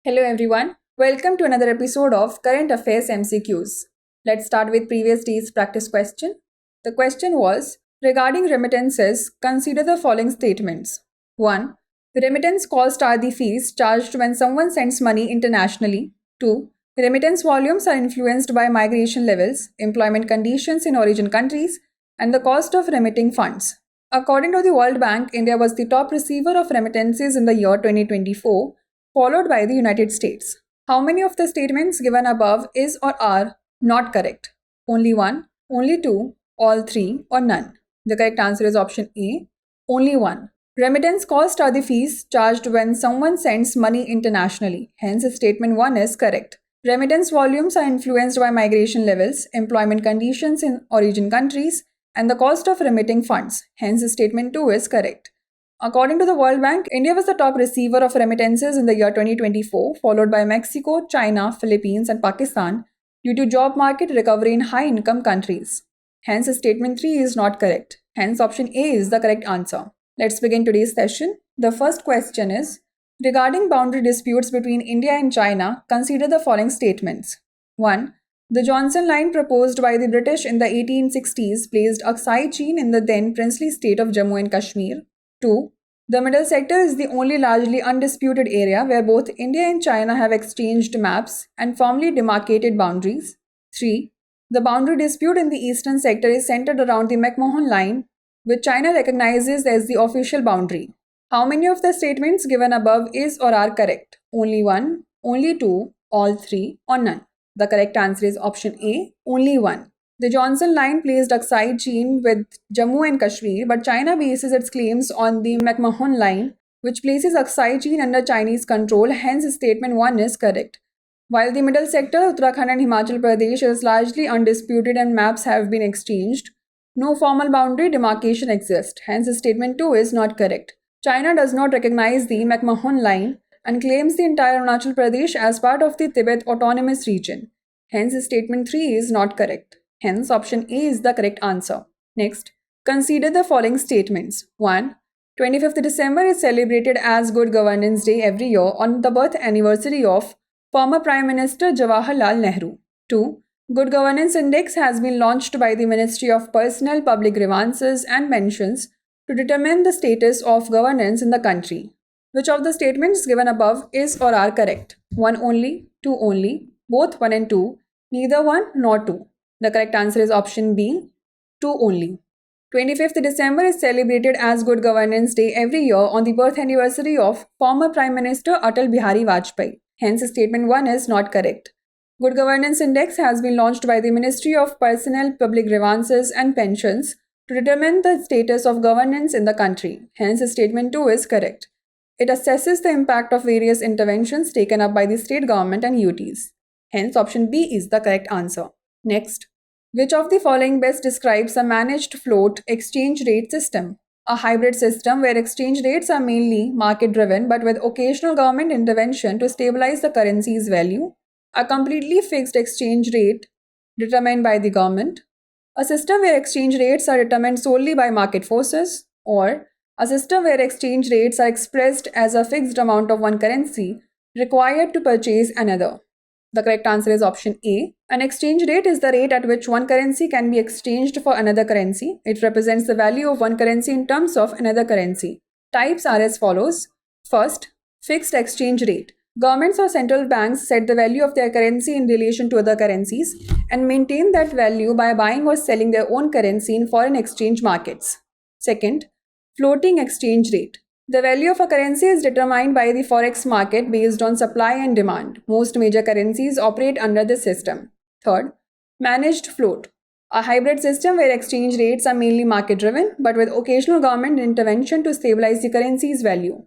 Hello everyone, welcome to another episode of Current Affairs MCQs. Let's start with previous day's practice question. The question was regarding remittances, consider the following statements. 1. The remittance cost are the fees charged when someone sends money internationally. 2. Remittance volumes are influenced by migration levels, employment conditions in origin countries, and the cost of remitting funds. According to the World Bank, India was the top receiver of remittances in the year 2024, followed by the United States. How many of the statements given above is or are not correct? Only one, only two, all three, or none? The correct answer is option A, only one. Remittance costs are the fees charged when someone sends money internationally. Hence, statement 1 is correct. Remittance volumes are influenced by migration levels, employment conditions in origin countries, and the cost of remitting funds. Hence, statement 2 is correct. According to the World Bank, India was the top receiver of remittances in the year 2024, followed by Mexico, China, Philippines, and Pakistan due to job market recovery in high-income countries. Hence, statement 3 is not correct. Hence, option A is the correct answer. Let's begin today's session. The first question is, regarding boundary disputes between India and China, consider the following statements. 1. The Johnson Line proposed by the British in the 1860s placed Aksai Chin in the then princely state of Jammu and Kashmir. 2. The middle sector is the only largely undisputed area where both India and China have exchanged maps and firmly demarcated boundaries. 3. The boundary dispute in the eastern sector is centered around the McMahon Line, which China recognizes as the official boundary. How many of the statements given above is or are correct? Only one, only two, all three, or none? The correct answer is option A, only one. The Johnson Line placed Aksai Chin with Jammu and Kashmir, but China bases its claims on the McMahon Line, which places Aksai Chin under Chinese control. Hence, statement 1 is correct. While the middle sector, Uttarakhand and Himachal Pradesh, is largely undisputed and maps have been exchanged, no formal boundary demarcation exists. Hence, statement 2 is not correct. China does not recognize the McMahon Line and claims the entire Arunachal Pradesh as part of the Tibet Autonomous Region. Hence, statement 3 is not correct. Hence, option A is the correct answer. Next, consider the following statements. 1. 25th December is celebrated as Good Governance Day every year on the birth anniversary of former Prime Minister Jawaharlal Nehru. 2. Good Governance Index has been launched by the Ministry of Personnel, Public Grievances and Pensions to determine the status of governance in the country. Which of the statements given above is or are correct? 1 only, 2 only, both 1 and 2, neither 1 nor 2. The correct answer is option B, 2 only. 25th December is celebrated as Good Governance Day every year on the birth anniversary of former Prime Minister Atal Bihari Vajpayee. Hence, statement 1 is not correct. Good Governance Index has been launched by the Ministry of Personnel, Public Grievances and Pensions to determine the status of governance in the country. Hence, statement 2 is correct. It assesses the impact of various interventions taken up by the state government and UTs. Hence, option B is the correct answer. Next, which of the following best describes a managed float exchange rate system? A hybrid system where exchange rates are mainly market driven but with occasional government intervention to stabilize the currency's value. A completely fixed exchange rate determined by the government. A system where exchange rates are determined solely by market forces. Or a system where exchange rates are expressed as a fixed amount of one currency required to purchase another. The correct answer is option A. An exchange rate is the rate at which one currency can be exchanged for another currency. It represents the value of one currency in terms of another currency. Types are as follows. First, fixed exchange rate. Governments or central banks set the value of their currency in relation to other currencies and maintain that value by buying or selling their own currency in foreign exchange markets. Second, floating exchange rate. The value of a currency is determined by the forex market based on supply and demand. Most major currencies operate under this system. Third, managed float. A hybrid system where exchange rates are mainly market driven but with occasional government intervention to stabilize the currency's value.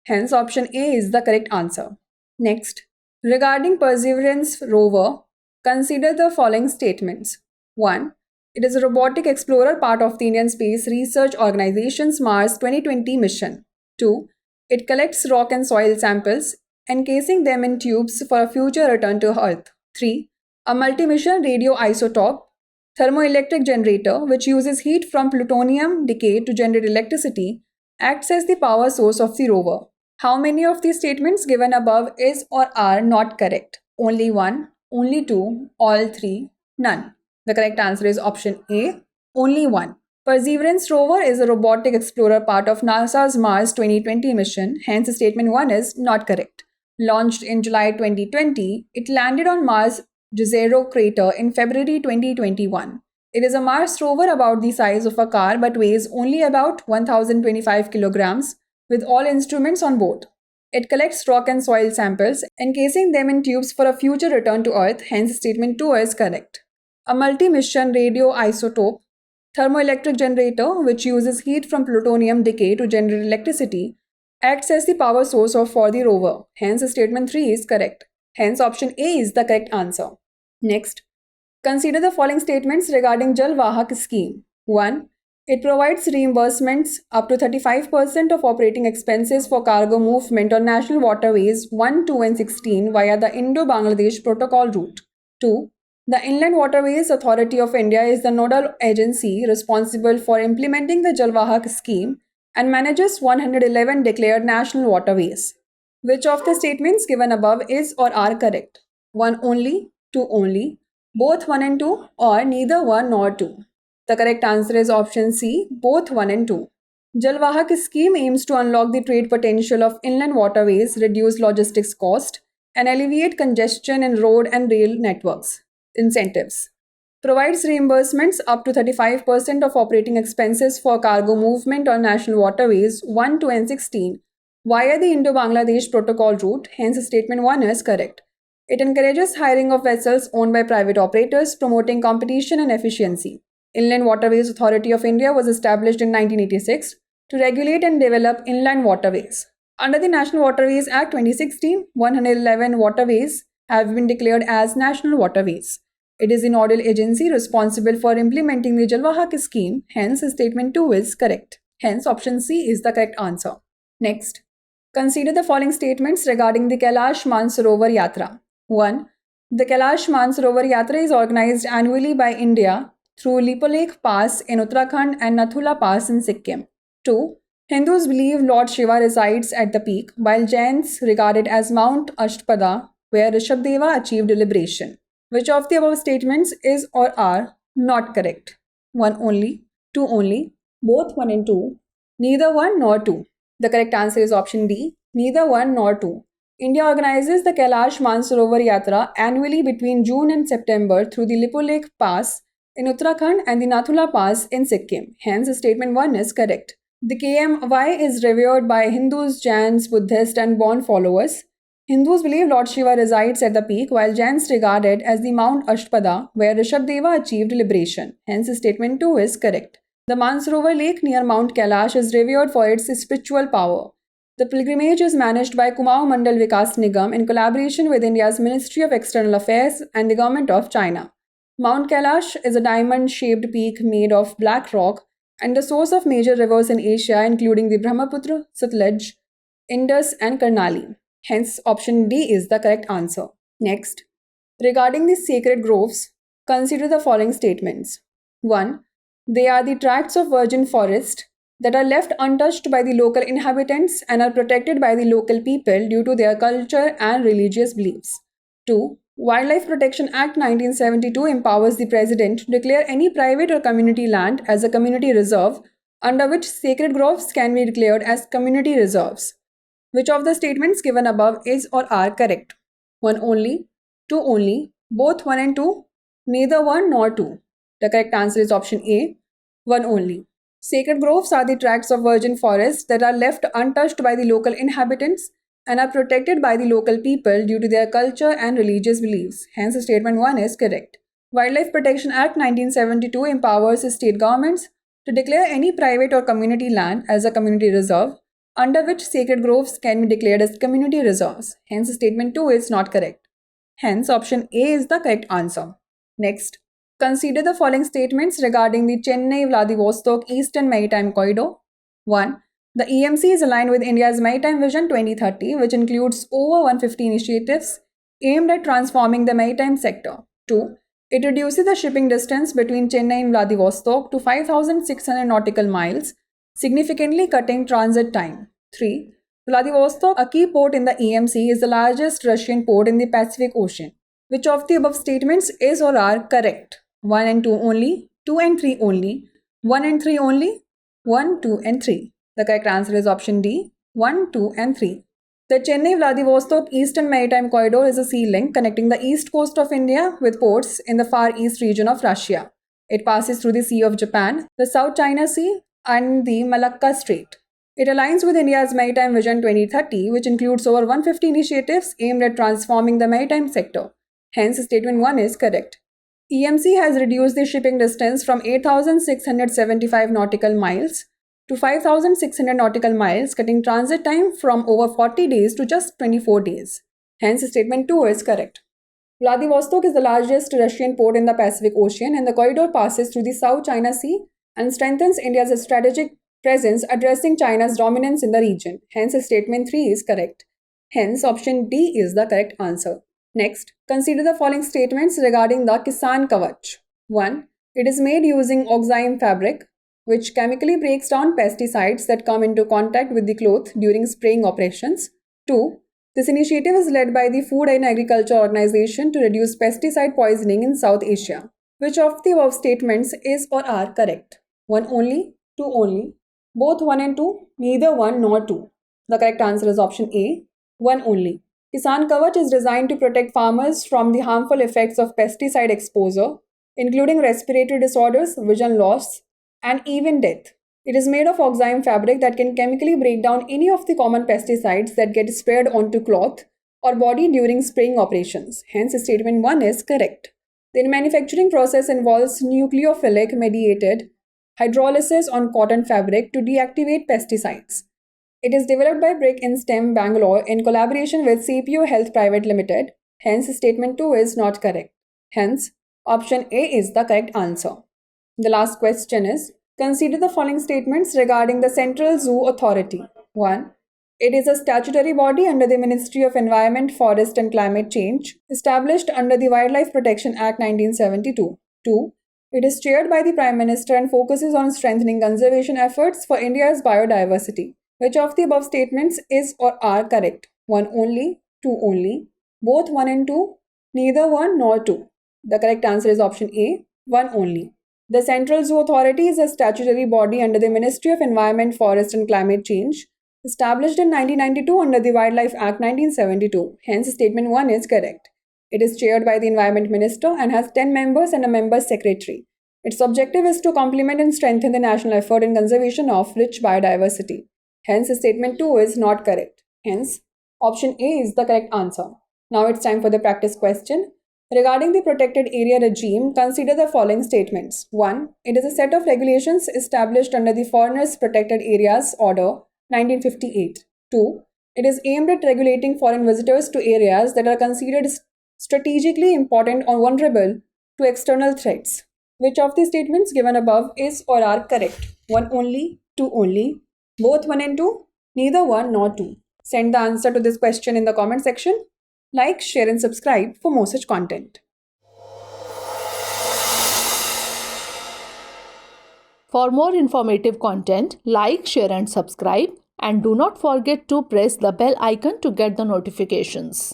Hence, option A is the correct answer. Next, regarding Perseverance rover, consider the following statements. 1. It is a robotic explorer part of the Indian Space Research Organization's Mars 2020 mission. 2. It collects rock and soil samples, encasing them in tubes for a future return to Earth. 3. A multi-mission radioisotope thermoelectric generator, which uses heat from plutonium decay to generate electricity, acts as the power source of the rover. How many of these statements given above is or are not correct? Only one, only two, all three, none. The correct answer is option A, only one. Perseverance rover is a robotic explorer part of NASA's Mars 2020 mission, hence statement 1 is not correct. Launched in July 2020, it landed on Mars' Jezero crater in February 2021. It is a Mars rover about the size of a car but weighs only about 1025 kilograms with all instruments on board. It collects rock and soil samples, encasing them in tubes for a future return to Earth, hence statement 2 is correct. A multi-mission radioisotope thermoelectric generator, which uses heat from plutonium decay to generate electricity, acts as the power source for the rover. Hence, statement 3 is correct. Hence, option A is the correct answer. Next, consider the following statements regarding Jal Vahak scheme. 1. It provides reimbursements up to 35% of operating expenses for cargo movement on national waterways 1, 2, and 16 via the Indo-Bangladesh Protocol route. 2. The Inland Waterways Authority of India is the nodal agency responsible for implementing the Jal Vahak scheme and manages 111 declared national waterways. Which of the statements given above is or are correct? 1 only, 2 only, both 1 and 2, or neither 1 nor 2? The correct answer is option C, both 1 and 2. Jal Vahak scheme aims to unlock the trade potential of inland waterways, reduce logistics cost, and alleviate congestion in road and rail networks. Incentives. Provides reimbursements up to 35% of operating expenses for cargo movement on national waterways 1, 2, and 16 via the Indo-Bangladesh Protocol route, hence statement 1 is correct. It encourages hiring of vessels owned by private operators, promoting competition and efficiency. Inland Waterways Authority of India was established in 1986 to regulate and develop inland waterways. Under the National Waterways Act 2016, 111 waterways have been declared as national waterways. It is the nodal agency responsible for implementing the Jal Vahak scheme, hence statement 2 is correct. Hence option C is the correct answer. Next, consider the following statements regarding the Kailash Mansarovar Yatra. 1. The Kailash Mansarovar Yatra is organized annually by India through Lipolekh Pass in Uttarakhand and Nathula Pass in Sikkim. 2. Hindus believe Lord Shiva resides at the peak, while Jains regard it as Mount Ashtpada, where Rishabdeva achieved liberation. Which of the above statements is or are not correct? 1 only, 2 only, both 1 and 2, neither 1 nor 2. The correct answer is option D, neither 1 nor 2. India organizes the Kailash Mansarovar Yatra annually between June and September through the Lipolekh Pass in Uttarakhand and the Nathula Pass in Sikkim. Hence, statement 1 is correct. The KMY is revered by Hindus, Jains, Buddhists, and Bon followers. Hindus believe Lord Shiva resides at the peak, while Jains regard it as the Mount Ashtpada, where Rishabdeva achieved liberation. Hence, statement 2 is correct. The Mansarovar Lake near Mount Kailash is revered for its spiritual power. The pilgrimage is managed by Kumaon Mandal Vikas Nigam in collaboration with India's Ministry of External Affairs and the Government of China. Mount Kailash is a diamond-shaped peak made of black rock and the source of major rivers in Asia, including the Brahmaputra, Sutlej, Indus, and Karnali. Hence, option D is the correct answer. Next, regarding the sacred groves, consider the following statements. 1. They are the tracts of virgin forest that are left untouched by the local inhabitants and are protected by the local people due to their culture and religious beliefs. 2. Wildlife Protection Act 1972 empowers the President to declare any private or community land as a community reserve, under which sacred groves can be declared as community reserves. Which of the statements given above is or are correct? 1 only, 2 only, both 1 and 2, neither 1 nor 2. The correct answer is option A, 1 only. Sacred groves are the tracts of virgin forest that are left untouched by the local inhabitants and are protected by the local people due to their culture and religious beliefs. Hence, statement 1 is correct. Wildlife Protection Act 1972 empowers state governments to declare any private or community land as a community reserve, under which sacred groves can be declared as community reserves. Hence, statement 2 is not correct. Hence, option A is the correct answer. Next, consider the following statements regarding the Chennai-Vladivostok Eastern Maritime Corridor. 1. The EMC is aligned with India's Maritime Vision 2030, which includes over 150 initiatives aimed at transforming the maritime sector. 2. It reduces the shipping distance between Chennai and Vladivostok to 5,600 nautical miles, significantly cutting transit time. 3. Vladivostok, a key port in the EMC, is the largest Russian port in the Pacific Ocean. Which of the above statements is or are correct? 1 and 2 only, 2 and 3 only, 1 and 3 only, 1, 2 and 3. The correct answer is option D, 1, 2 and 3. The Chennai-Vladivostok Eastern Maritime Corridor is a sea link connecting the east coast of India with ports in the far east region of Russia. It passes through the Sea of Japan, the South China Sea, and the Malacca Strait. It aligns with India's Maritime Vision 2030, which includes over 150 initiatives aimed at transforming the maritime sector. Hence, statement 1 is correct. EMC has reduced the shipping distance from 8,675 nautical miles to 5,600 nautical miles, cutting transit time from over 40 days to just 24 days. Hence, statement 2 is correct. Vladivostok is the largest Russian port in the Pacific Ocean, and the corridor passes through the South China Sea and strengthens India's strategic presence, addressing China's dominance in the region. Hence, statement 3 is correct. Hence, option D is the correct answer. Next, consider the following statements regarding the Kisan Kavach. 1. It is made using oxime fabric, which chemically breaks down pesticides that come into contact with the cloth during spraying operations. 2. This initiative is led by the Food and Agriculture Organization to reduce pesticide poisoning in South Asia. Which of the above statements is or are correct? 1 only, 2 only, both 1 and 2, neither 1 nor 2. The correct answer is option A, 1 only. Kisan Kavach is designed to protect farmers from the harmful effects of pesticide exposure, including respiratory disorders, vision loss, and even death. It is made of oxime fabric that can chemically break down any of the common pesticides that get sprayed onto cloth or body during spraying operations. Hence, statement 1 is correct. The manufacturing process involves nucleophilic mediated hydrolysis on cotton fabric to deactivate pesticides. It is developed by Brick in STEM Bangalore in collaboration with CPO Health Private Limited. Hence, statement 2 is not correct. Hence, option A is the correct answer. The last question is, consider the following statements regarding the Central Zoo Authority. 1. It is a statutory body under the Ministry of Environment, Forest and Climate Change, established under the Wildlife Protection Act 1972. 2. It is chaired by the Prime Minister and focuses on strengthening conservation efforts for India's biodiversity. Which of the above statements is or are correct? 1 only, 2 only, both 1 and 2, neither 1 nor 2. The correct answer is option A, 1 only. The Central Zoo Authority is a statutory body under the Ministry of Environment, Forest and Climate Change, established in 1992 under the Wildlife Act 1972. Hence, statement 1 is correct. It is chaired by the Environment Minister and has 10 members and a member secretary. Its objective is to complement and strengthen the national effort in conservation of rich biodiversity. Hence, statement 2 is not correct. Hence, option A is the correct answer. Now it's time for the practice question. Regarding the protected area regime, consider the following statements. 1. It is a set of regulations established under the Foreigners Protected Areas Order 1958. 2. It is aimed at regulating foreign visitors to areas that are considered strategically important or vulnerable to external threats. Which of the statements given above is or are correct? 1 only, 2 only, both 1 and 2, neither 1 nor 2. Send the answer to this question in the comment section. Like, share and subscribe for more such content. For more informative content, like, share and subscribe, and do not forget to press the bell icon to get the notifications.